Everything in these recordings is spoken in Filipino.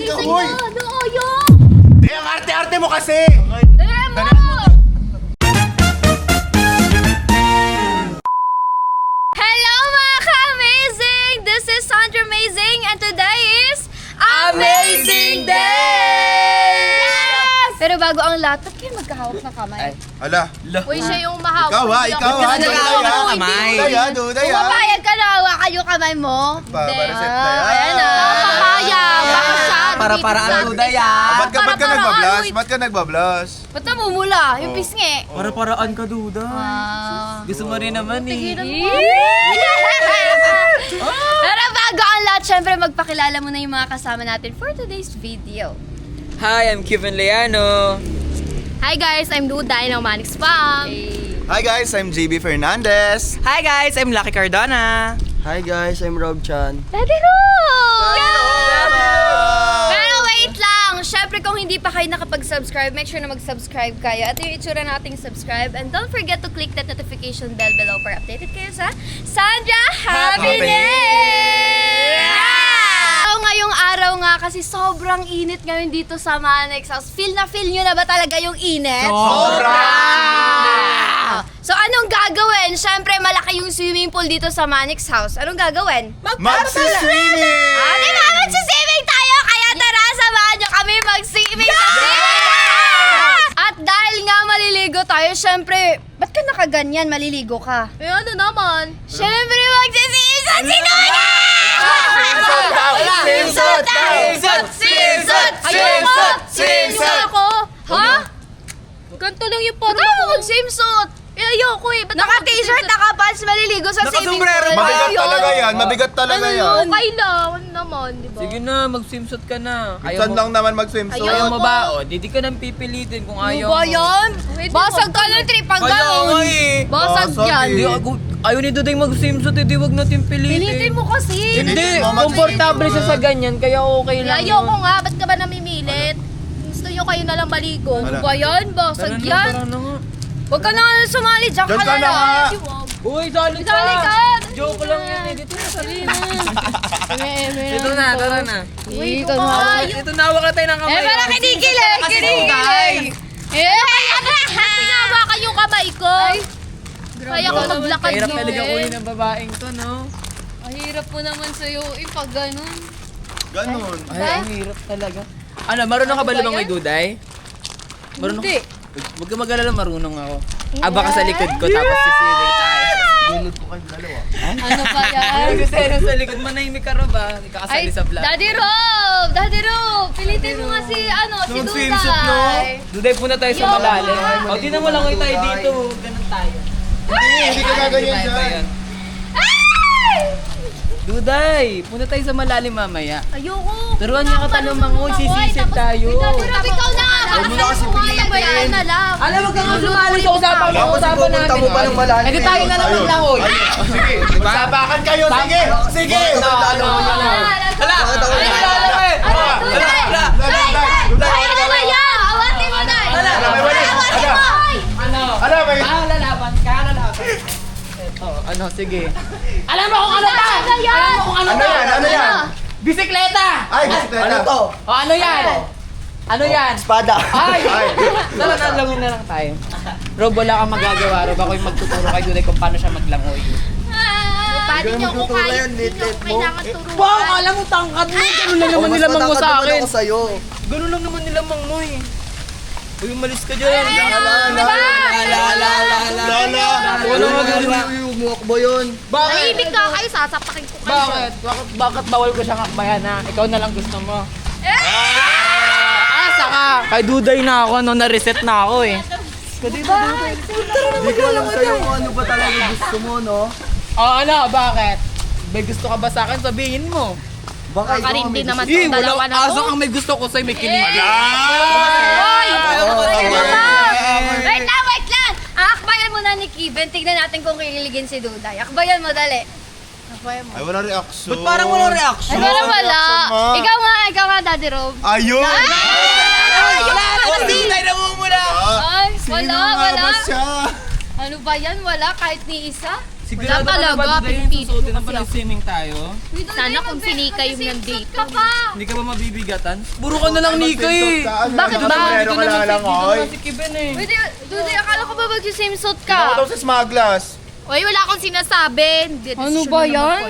Gising Uy! na! Nooyo! Eh, ang arte-arte mo kasi! Dala mo! Hello mga ka-amazing! This is Sandra Amazing and today is Amazing Day! Yes! Pero bago ang lahat, ba't kayo magkahawak na kamay? Ala. Uy, siya yung mahawak. Ikaw ha, ikaw ha. Hindi ako Duday ha. kamay. Duday ha, duday ha. Pumapayag ka na hawakan yung kamay mo. Papareset na yan. Ayan na. Papayag. Baka siya. Para ang duday Ba't ka nagbablas? Ba't ka nagbablas? Ba't namumula? Yung pisngi. Para-paraan ka, duda. Gusto mo rin naman eh. Pero bago ang lahat, syempre magpakilala mo na yung mga kasama natin for today's video. Hi, I'm Kevin Leano. Hi guys, I'm Duday ng Manix Spam. Hi guys, I'm JB Fernandez. Hi guys, I'm Lucky Cardona. Hi guys, I'm Rob Chan. Daddy Rob! Pero wait lang, syempre kung hindi pa kayo nakapag-subscribe, make sure na mag-subscribe kayo. At yung itsura nating subscribe. And don't forget to click that notification bell below para updated kayo sa Sandra Happiness! So, ngayong araw nga kasi sobrang init ngayon dito sa Manix House. Feel nyo na ba talaga yung init? So, anong gagawin? Syempre, malaki yung swimming pool dito sa Manix House. Anong gagawin? Magsiswimming! Di ba magsiswimming tayo? Kaya tara, samahan nyo kami mag-swimming sa swimming! At dahil nga maliligo tayo, syempre, ba't ka nakaganyan? Maliligo ka? Eh, ano naman? Syempre, magsiswimming sa sinuya! Swimsuit! Ayoko! Swimsuit ako! Ha? Ganito lang yung forma mo. mag-swimsuit? Eh, ayoko eh. Naka-t-shirt, naka-pants, maliligo sa swimming pool. Naka-sombrero. Mabigat talaga yan, mabigat talaga yan. Okay lang, ano naman, di ba? Sige na, mag-swimsuit ka na. Minsan lang naman mag-swimsuit. Ayaw mo ba? O, di ka nang pipilitin kung ayaw mo. Ano ba yan? Basag ka ng trip pag Kaya nga gano'n. eh. Basag Basag yan. eh. Di, ayaw ni Duday mag-swimsuit, di wag natin pilitin. Pilitin mo kasi. Hindi, Mo, mag-swimsuit komportable siya ka. sa ganyan, kaya okay lang. Ayoko nga, ba't ka ba namimilit? Gusto nyo kayo na lang maligo. Ano ba yan? Basag yan. Tara na nga. Huwag ka na sumali, diyan ka Diyan ka na na nga. lang. Uy, sali ka! Sali ka! Joke lang yan eh. Dito na, sali na. Ito Ito na, tara na. Ito na. Ito na, hawak na tayo ng kamay. Eh, parang kinikilig! Kinikilig! Pinawakan yung kamay ko! Kaya ko maglakad Kahirap mo talaga eh. kunin ng babaeng to, no? Ang hirap mo naman sa'yo, pag ganun. Ganon. Ay, ang hirap talaga. Ano, marunong ka ba lumang may duday? Marunong? Hindi. Huwag ka mag-alala, marunong ako. Baka sa likod ko, tapos sisilig tayo. Gulod ko kayo dalawa. Ano ba yan? Kasi sa likod, manahimik ka rin ba? Hindi ka kasali sa vlog. Daddy Rob! Daddy Rob! Pilitin mo nga si, si Swimsuit, no? Duday. Duday, punta tayo sa Yo, malalim. ma. O, di na mo lang tayo dito. Ganun tayo. Hindi ka gaganyan Tayo ba dyan. yan? Duday, punta tayo sa malalim mamaya. Ayoko. Turuan niya ka tanong mangoy, sisisip tayo. Daddy Rob, ikaw na nga. Huwag mo na kasi pilitin. na lang. Alam mo kang sumali sa usapan mo, usapan natin. mo pa ng malalim. Eh, di tayo na lang Ayun. maglangoy. Sige, magsabakan kayo, sige! Sige! Hala! Hala! Awatin mo na! Ano? Ano, may... Lalaban ka, lalaban. Eto, ano, sige. Alam mo kung ano ta? Ano yan? Alam mo kung ano Ano ta? yan? Ano yan? Bisikleta! Ay, bisikleta. Ano to? O, ano yan? Ano yan? Espada. Ay! Ay. Nalalangin na lang tayo. Rob, wala kang magagawa. Rob, ako yung magtuturo kay Duday kung paano siya maglangoy. Pwede niyo ko Magtuturo kaya. yan, Hindi niyo lit-lit mo. kailangan turuan. Wow, alam mo tangkad mo. Ganun lang naman Mas nilamang mo sa matangkad akin. naman ako sa'yo. Ganun lang naman nilamang mo eh. Uy, umalis ka dyan. Umuokbo yun. Tahimik ka kayo, sasapakin ko kayo. Bakit? Bakit bawal ko siyang akbayan ha? Ikaw na lang gusto mo. Asa ka? Kay Duday na ako, no? Na-reset na ako eh. Hindi ko alam sa'yo kung ano ba talaga gusto mo, no? Ano? Bakit? May gusto ka ba sa akin? Sabihin mo. Baka ikaw Karindi may naman Eh, tong dalawa wala. na Asa to. kang may gusto ko sa'yo, may kilig. Hoy! Okay. Wait lang! Akbayan mo na ni Kiben. Tignan natin kung kikiligin si Duday. Akbayan mo, dali. Akbayan mo. Ay, wala reaction. Ba't parang walang reaction? Ay, parang wala. reaction mo. Ikaw nga, Daddy Rob. Ayun! Wala! Duday na mo muna! Ay, Sino wala, nga wala. ba siya? Ano ba yan? Wala kahit ni isa? Sigurado ka na talaga, ba Duday yung pinipilit susuotin mo na kasi pala ako. swimming tayo? Sana kung sinika yung nandito. Hindi ka ba mabibigatan? Buro ka na lang, Nika eh. Bakit ba? Meron ka lang lang, oy. Si Kiben eh. Pwede, Duday, akala ko ba mag-swimsuit Ginawa ka? daw sa smugglers. Uy, wala akong sinasabi. Ano ba yan?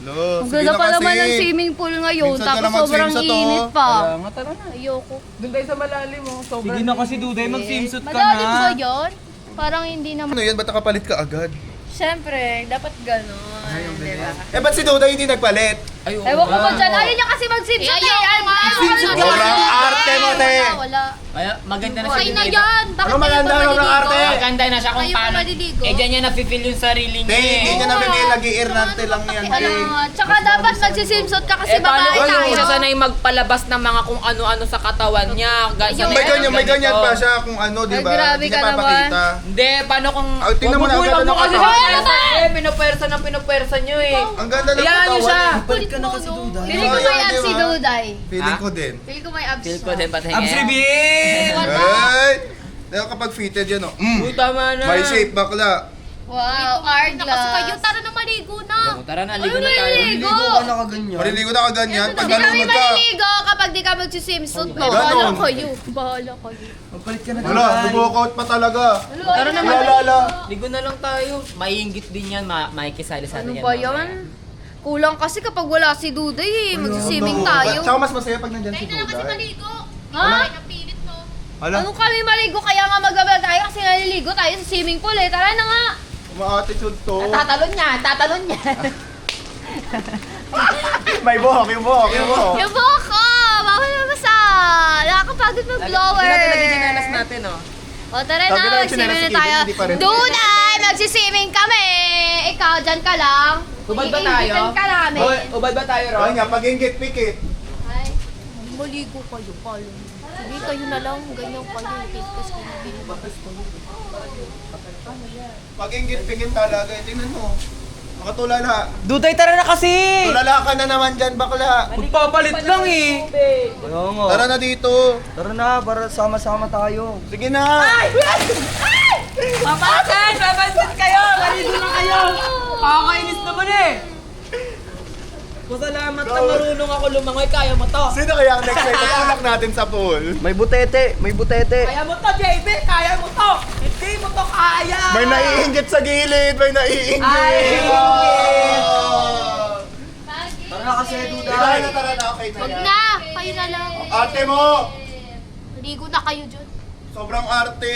Lo, Ang sige ganda na pa naman kasi. ng swimming pool ngayon, Minsan ka tapos lang sobrang mag-swimsuit, oh. init pa. Kaya nga, tara na. Ayoko. Doon tayo sa malalim mo. Sige na kasi Duday, mag-swimsuit ka Madalim ba na. yun? Parang hindi naman. Ano yan? Ba't nakapalit ka agad? Siyempre, dapat gano'n. Diba? Eh, ba't si Duda hindi nagpalit? Ay, oo Ewan ko ba nga. dyan? Ayaw niya kasi mag-swimsuit eh. Sobrang arte mo, te. Wala. Kaya maganda na Okay si na Duday. yan. Bakit Ano maganda, kayo pa sobrang arte? maliligo? Maganda na siya kung Kayo pa paano. maliligo? Eh, dyan niya nafe-feel yung sarili Te, niya hindi eh. niya nabibigay nag-i-irnante lang yan, te. Ano nga. Tsaka dapat mag-swimsuit ka kasi Eh, paano babae kung tayo. siya sanay magpalabas ng mga kung ano-ano sa katawan niya? May ganyan pa siya kung ano, di ba? Ay, grabe Hindi ka niya papakita. Hindi, paano kung... Ah, tingnan mo na, Wag ganda ng kasi katawan. pinupwersa eh. Pinupwersa ng pinupwersa niyo eh. Ang ganda ng Ayan niyo siya. katawan. Balik ka na kasi Duday. Feeling ko may abs si Duday. Feeling ko din. Feeling ko may abs Feel ko siya. din patingin. Abs reveal! Ay! Dahil kapag fitted yan, oh. Uy, tama na. May shape, bakla. Wow, hourglass. Kasi kayo, tara na maligo na. Tara na, ligo na tayo. Maliligo. Ligo ka na kaganyan. Maliligo na ka ganyan. Pag Hindi kami nalunod ka. maliligo kapag di ka mag-swimsuit mo. Ganon. Bahala kayo. Bahala kayo. Magpalit ka na Wala, bubok-out pa talaga. Tara na, Lalala. ligo na lang tayo. Maiinggit din yan, makikisali sa Ano atin yan. ba mamaya. yan? Kulang kasi kapag wala si Duday eh. Mag-swimming tayo. Tsaka mas masaya pag nandyan si Kayo na lang kasi Duday. maligo. Ha? Ay, napilit no. Hala, Ano kami maligo? Kaya nga magabal tayo kasi naliligo tayo sa swimming pool eh. Tara na nga. uma-attitude to. Tatalon niya. May buhok, yung buhok, yung buhok. Yung buhok ko! Bawal na basa! Nakakapagod mag-blower. Lagi natin, oh. O tara Sabi na, na, mag-swimming na sinasakit, tayo. hindi pa rin. Duday! Mag-swimming kami! Ikaw, dyan ka lang. Ubad ba tayo? Iingitan ka namin. Ubad ba tayo, Kaya nga, pag-ingit, pikit. Ay. Maligo kayo, palo. Sige, kayo na lang. Ganyan kayo. Piskas kayo. Binibakas kayo. Pag-ingit, pikit talaga. Eh, tingnan mo. Makatulala. Duday, tara na kasi! Tulala ka na naman dyan, bakla. Magpapalit lang eh. Oo nga. Tara na dito. Tara na, para sama-sama tayo. Sige na. Papansin kayo! Maligo na kayo! Kakainis naman eh! Pasalamat na marunong ako lumangoy, kaya mo to. Sino kaya ang next time tutulak natin sa pool? May butete, may butete. Kaya mo to, JB! Kaya mo to! Hindi mo to kaya! May naiinggit sa gilid, may naiinggit. Ay, Oh! Tara na kasi Tara Duday. na, tara na, okay na Wag yan. na. Kayo na lang. Ate mo, Maligo na kayo dyan. sobrang arte.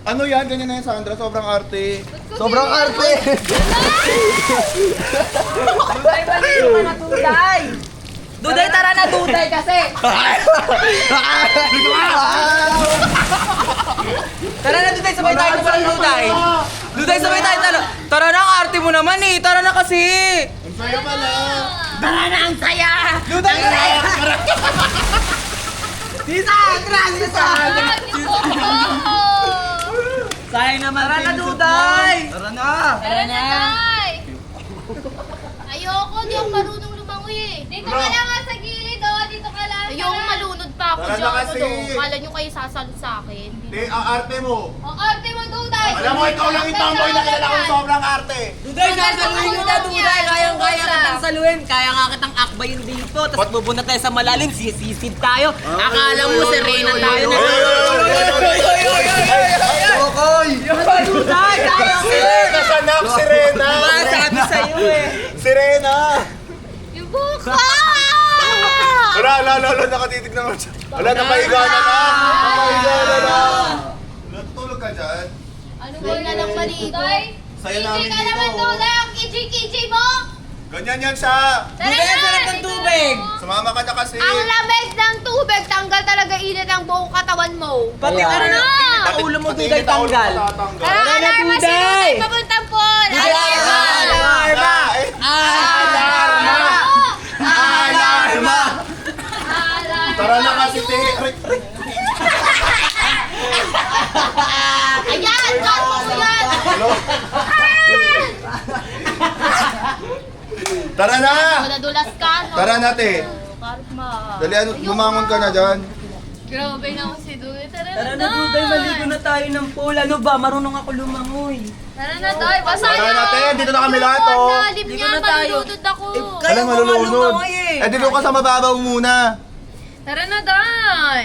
Ano yan? Ganyan na yan, Sandra. Sobrang arte. Sobrang arte. Duday, maligo ka na, Duday! Duday, tara na, Duday kasi! Tara na, Duday, sabay tayo sa Duday! Duday, sabay tayo tara! Tara na, ang arte mo naman eh! Tara na kasi! Ang saya pala. Tara na, ang saya! Duday, ang saya! Dita! Tara! Sayang naman. Tara na, Duday! Tara na. Tara na! Ay! Ayoko, di ako marunong lumangoy eh. Dito ka lang nga sa gilid oh. Dito ka lang. Ayoko malunod pa ako Tara na dyan. kasi. Ano, kala nyo kayo sasalot sa akin. Di, ang arte mo. O, arte mo, Duday. Alam mo, ikaw lang yung tomboy na kilala kong sobrang arte. Duday, sasaluhin kita, Duday! Kayang-kaya kitang saluhin. Kaya nga kitang akbayin dito. Tapos pupunta tayo sa malalim, sisisid tayo. Akala mo, serena tayo na. Tokoy. Duday! Sirena, sanak, sirena. Sabi sa'yo eh. Sirena. Yung buhok ko! Wala, nakatitig naman siya. Wala, napahiga na na. Napahiga na. Natutulog ka dyan. Ano Kayo na lang maligo. Saya namin Kiji ka naman, dito. Duday. Ang kiji-kiji mo. Ganyan yan siya. Tara Duday, ang na, sarap ng dito tubig. na. Sumama ka na kasi. Ang lamig ng tubig, tanggal talaga init ang buong katawan mo. Pati ano na, ang ulo mo, Duday, Pati ulo mo tanggal. tatatanggal. Tara, Tara na, alarma si Duday. Duday papuntang pool. Alarma! Alarma! Alarma! Alarma! Tara na kasi, te. Ayan, kalmo mo yan. Tara na! Nadulas ka, no? Tara na, te. Karma. Dali, ano, bumangon ka na dyan. Grabe naman si Dudoy. Tara Tara na, Duday, maligo na tayo ng pool. Ano ba? Marunong ako lumangoy. Tara na, Doy. Basa Tara na. natin, dito na kami lahat, oh. Lalim Dito niya, na tayo. malulunod ako. Kaya Alam, mo nga malulunod. lumangoy eh. Eh, dito ka sa mababaw muna. Tara na, Day.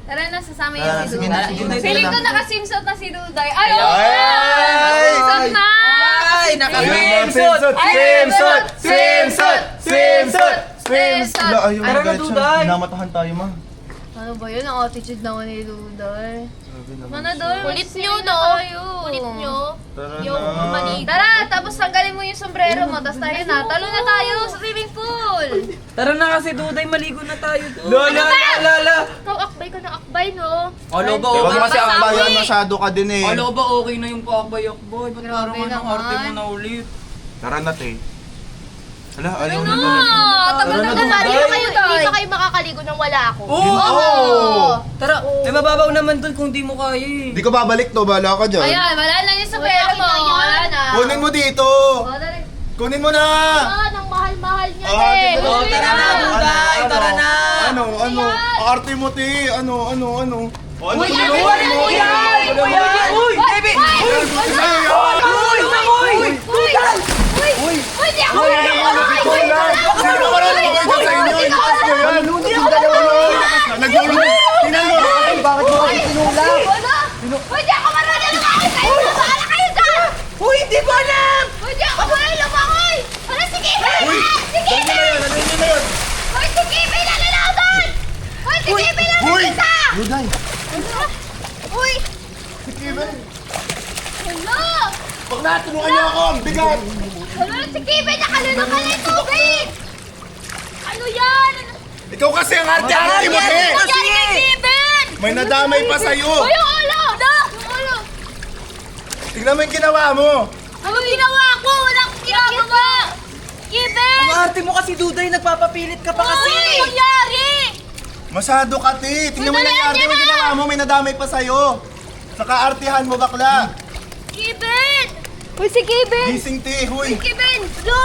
Tara na, sasama yung si sige Duday. na, sige na, sige Feeling na. ko nakasimsot na si Duday. Ay, Ay! simsot na! Ay, naka-swimsuit! Swimsuit! Swimsuit! Swimsuit! Swimsuit! Wala, ayaw Tara na, mag-get siya. Duday. Namatahan tayo, ma. Ano ba yun? Ang attitude naman ni Duday. Mana, Doy? Kulit nyo, mag-swimming no? na tayo. Kulit nyo. Tara Yung na. maligo. Tara, tapos tanggalin mo yung sombrero mo, tapos tayo na. Talo na tayo sa swimming pool. Tara na kasi, Duday, maligo na tayo doon. Lola! Ikaw, akbay ka na akbay, no? Alo ba Huwag okay? mo kasi akbayan, masyado ka din eh. Alo ba okay na yung pakbayok-boy? Ba't Grabe parang anong naman. arte mo na ulit? Tara na, te. Hala, ayaw Ano? na. Tagal na Tara na, naman. Duday. Kayo, Hindi Doy. pa kayo makakaligo nang wala ako. Oo! Tara, may mababaw naman doon kung di mo kaya eh. Di ko babalik to, bahala ka dyan. Ayan, wala na yung sombrero mo. Wala na. Kunin mo dito! O, dali. Kunin mo na! Ah, nang mahal-mahal niya Ah, eh. dito Oh, tara na, Duday, tara na. Ano? Arte mo, te. Ano? Ano? Uy, Uy! Uy, baby! Uy, di ako Sino ba rin ako kayo sa inyo? Ikas ko yan! Naglulunod! Tingnan mo! Bakit mo kasi sinulak? Uy, di ako marunong lumangoy kayo. Bahala kayo dyan. Uy, di ba alam? Uy, di ako marunong lumangoy. Ano, si Kevin? Uy! Si Ano Kevin! na yun? Ano na yun? Uy, si Kevin na nalaban! Uy, si Kevin na Uy! nagkisa! Luday! Uy! Si Kevin! Hello! Pag natulungan niyo ako, ang bigat! Hello, si Kevin! Nakalunok ka na yung tubig! Ano yan? Ikaw kasi ang arte-arte mo, te! Ano yan kay Kevin? May nadamay pa sa'yo! Uy, yung ulo! Yung ulo! Tignan mo yung ginawa mo! Ano ginawa ko? Wala akong ginagawa! Kevin! Ang arte mo kasi, Duday, nagpapapilit ka pa kasi. Uy, ano nangyari? Masyado ka, te! Tingnan mo yung Sandali, arte mo yung ginawa mo, may nadamay pa sa'yo! Saka artehan mo, bakla! Kevin! Uy, si Kevin! Gising, te! Huy! Kevin! No!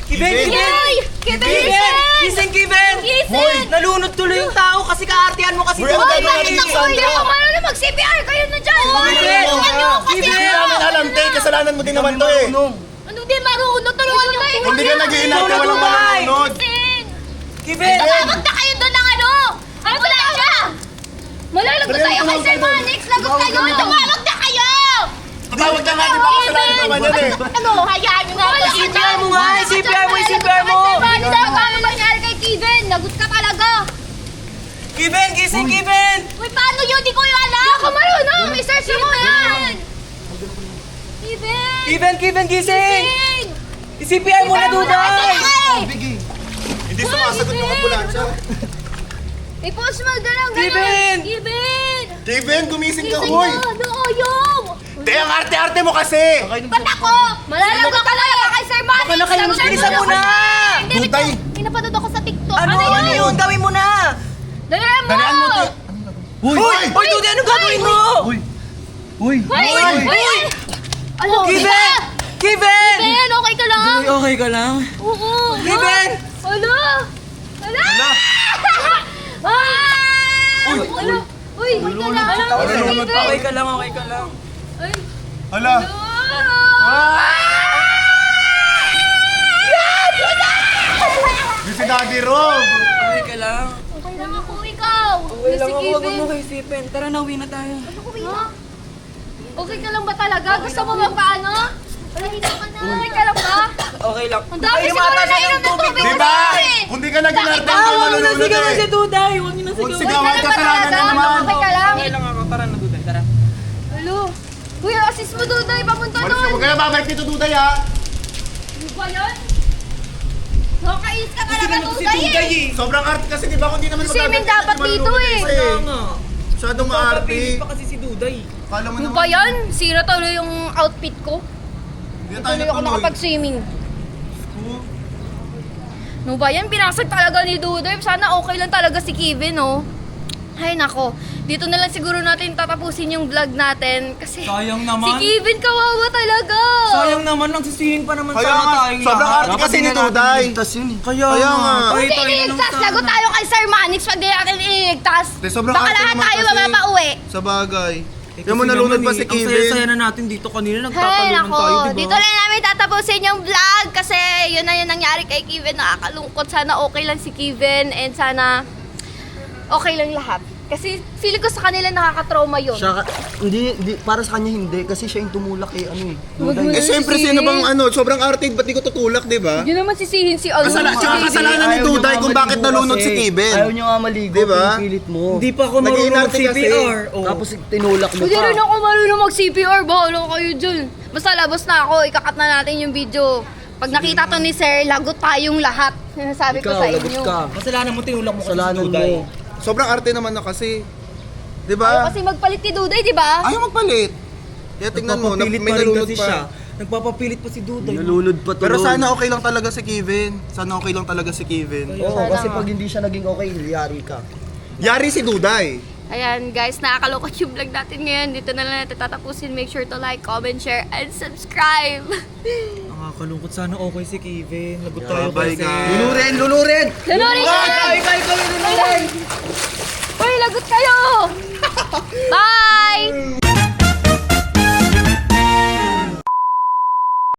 Kevin! Yay! Kevin! Kevin! Gising, Kevin! Hoy! Nalunod tuloy yung tao kasi kaartehan mo kasi. Uy, ano Duday. gagawin natin ni Sandra? Hindi ako marunong mag-CPR! Kayo na dyan! Kevin! Tulungan niyo ako kasi! Hindi namin alam, te! Kasalanan mo din naman to, eh! Ano di marunong? Tulungan niyo ako! Hindi ka nag-iinarte, walang Duday! manunod! Kevin! Kevin! Tumawag na kayo doon ng ano! Ambulansya! Malalagot Dali, tayo kay tumawag Sir ka doon. Manix! Lagot kayo! Tumawag na kayo! Tawag ka nga, di ba? Kasalanan naman yan, eh! Ano? Hayaan nyo nga ako dyan! CPR mo nga! CPR mo! CPR mo! Ano daw? Paano nangyari kay Kevin? Lagot ka talaga! Kevin! Gising, Kevin! Uy, paano yun? Di ko yung alam! Hindi ako marunong! I-search mo yan! Kevin! Kevin! Gising! Kevin! CPR mo na, Duday! Hindi sumasagot yung ambulansya. I-post mo doon ang Kevin! Kevin! Kevin, gumising ka, Gising huy! na! Ano oyong? Te, ang arte-arte mo kasi! Ba't ako? Malalagot ka talaga kay Sir Manix! Baka na kayo, mas bilisan mo na! Duday! Pinapanood ako sa TikTok. Ano yun? Gawin mo na! Dalihan mo! Dalian mo, te! Huy! Hoy, Duday, anong gagawin mo? Huy! Huy! Uy! Ano? Kevin! Kevin! Kevin, okay ka lang? Duday, okay ka lang? Oo. Kevin! Ano? Ano? Ah! Uy! Ano? Uy, okay ka lang? Nalulunod pa. Okay ka lang, okay ka lang. Hala! Yung si Daddy Rob! Okay ka lang. Okay lang ako, ikaw. Okay lang Si ako, huwag Kevin. mo kayo isipin. Tara na, uwi na tayo. Ha? Okay ka lang ba talaga? Gusto mo magpaano? Palahina ka na. Okay ka lang ba? Okay lang. Ang dami Ay, siguro mataas na inom ng tubig. Di ba? Kung di ka nag-inarte, hindi Huwag mo na malulunod sigawan si eh! Duday. Huwag niyo na Huwag sigawan. sigawan, kasalanan na naman! Okay ka lang? Okay lang ako. Tara na, Duday. Tara. Hello? Uy, assist mo doon, Day. Papunta Huwag doon. ka na babalik dito, Duday, ha? Ano ba yun? Nakakainis ka talaga, Si Duday Duday eh. eh. Sobrang arte kasi, di ba? Kung di naman Swimming magagalit, dapat hindi dito, malulunod eh. isa, Kaya nga. Masyadong maarte. Papapilit pa kasi si Duday. Kala mo Ano naman. ba yan? Sira tuloy yung outfit ko. Hindi na tayo Tuloy ako natuloy. nakapag-swimming. Ano ba yan? Pinasag talaga ni Dudoy. Sana okay lang talaga si Kevin, oh. Ay nako, dito na lang siguro natin tatapusin yung vlog natin kasi Sayang si naman. Kevin kawawa talaga. Sayang naman, nagsisihin pa naman Kaya sana nga, tayong sobrang lahat. arte kasi ni Duday. Kaya Kaya nga. Kung Tayo di na lang iniligtas, sana. lagot tayo kay Sir Manix pag di natin iniligtas. Di, sobrang Baka arte lahat naman tayo kasi. mapapauwi. Sa bagay. Eh, Yan mo kasi nalunod naman pa eh, si Ang saya-saya Kevin. na natin dito kanina, Hey, nagtatalunan nako, tayo, di ba? dito lang namin tatapusin yung vlog kasi yun na yung nangyari kay Kevin. Nakakalungkot. Sana okay lang si Kevin and sana okay lang lahat. Kasi feeling ko sa kanila nakaka-trauma yun. Siya, hindi, para sa kanya hindi. Kasi siya yung tumulak kay ano eh. Wag mo Eh na siyempre, sisihin. sino bang ano, sobrang arte, ba't di ko tutulak, di ba? Hindi naman sisihin si ano. Tsaka kasalanan ni Ayaw niyo Duday nga kung bakit maligo nalunod kasi. si Kevin. Ayaw niyo nga maligo, Diba? pinipilit mo. Hindi pa ako marunong Nag-iinarte kasi. CPR. Oh. Tapos tinulak mo Hindi pa. rin ako marunong mag-CPR. Bahala kayo dyan. Basta labas na ako. Ikakat na natin yung video. Pag nakita to ni Sir, lagot tayong lahat. Sinasabi ko Ikaw, sa lagot inyo. ka. Kasalanan mo, tinulak mo kasi si Kasalanan Duday. mo. Sobrang arte naman na kasi. Di Ayaw ba? kasi magpalit ni Duday, di ba? Ayaw magpalit. Kaya tingnan mo, Nagpapapilit may pa rin nalunod kasi pa. siya. Nagpapapilit pa si Duday. Nalulod pa tuloy. Pero sana okay lang talaga si Kevin. Sana okay lang talaga si Kevin. Oo, Sana kasi nga. pag hindi siya naging okay, yari ka. Yari si Duday. Ayan guys, nakakalokot yung vlog natin ngayon. Dito na lang natin tatapusin. Make sure to like, comment, share, and subscribe. Nakakalungkot, sana okay si Kevin. Lagot tayo Bye, kasi. guys. Lulurin, lulurin! Lulurin ka! Ikaw, lulurin! Uy, lagot kayo! Bye!